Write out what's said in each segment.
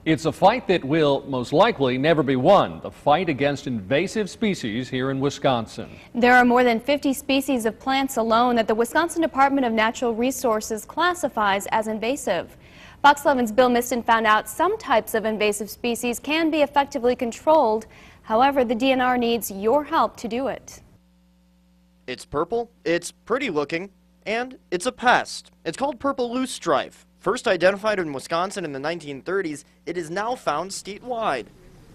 It's a fight that will most likely never be won, the fight against invasive species here in Wisconsin. There are more than 50 species of plants alone that the Wisconsin Department of Natural Resources classifies as invasive. Fox 11's Bill Miston found out some types of invasive species can be effectively controlled. However, the DNR needs your help to do it. It's purple, it's pretty looking, and it's a pest. It's called purple loosestrife. First identified in Wisconsin in the 1930s, it is now found statewide.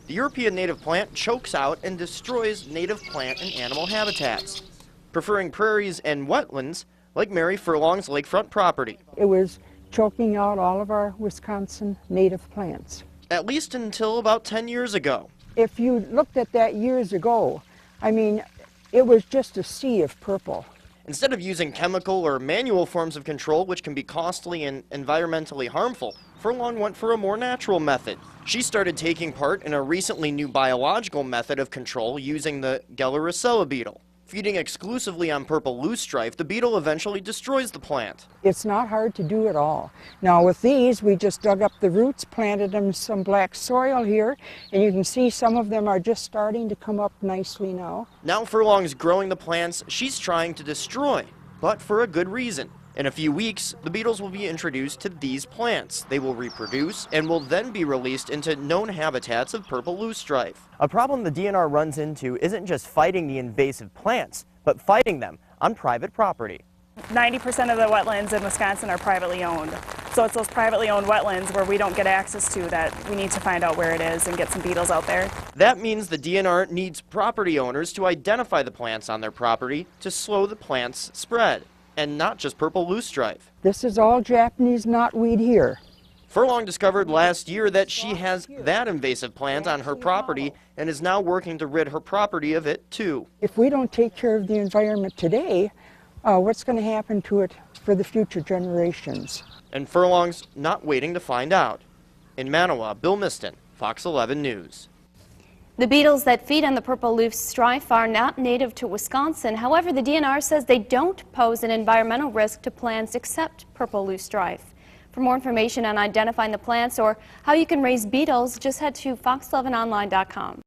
The European native plant chokes out and destroys native plant and animal habitats, preferring prairies and wetlands like Mary Furlong's lakefront property. It was choking out all of our Wisconsin native plants. At least until about 10 years ago. If you looked at that years ago, I mean, it was just a sea of purple. Instead of using chemical or manual forms of control, which can be costly and environmentally harmful, Furlong went for a more natural method. She started taking part in a recently new biological method of control using the Gelleracella beetle. Feeding exclusively on purple loosestrife, the beetle eventually destroys the plant. It's not hard to do at all. Now with these, we just dug up the roots, planted them in some black soil here, and you can see some of them are just starting to come up nicely now. Now Furlong's growing the plants she's trying to destroy, but for a good reason. In a few weeks, the beetles will be introduced to these plants. They will reproduce and will then be released into known habitats of purple loosestrife. A problem the DNR runs into isn't just fighting the invasive plants, but fighting them on private property. 90% of the wetlands in Wisconsin are privately owned. So it's those privately owned wetlands where we don't get access to that we need to find out where it is and get some beetles out there. That means the DNR needs property owners to identify the plants on their property to slow the plants' spread. And not just purple loosestrife. This is all Japanese knotweed here. Furlong discovered last year that she has that invasive plant on her property and is now working to rid her property of it too. If we don't take care of the environment today, what's going to happen to it for the future generations? And Furlong's not waiting to find out. In Manawa, Bill Miston, Fox 11 News. The beetles that feed on the purple loosestrife are not native to Wisconsin. However, the DNR says they don't pose an environmental risk to plants except purple loosestrife. For more information on identifying the plants or how you can raise beetles, just head to fox11online.com.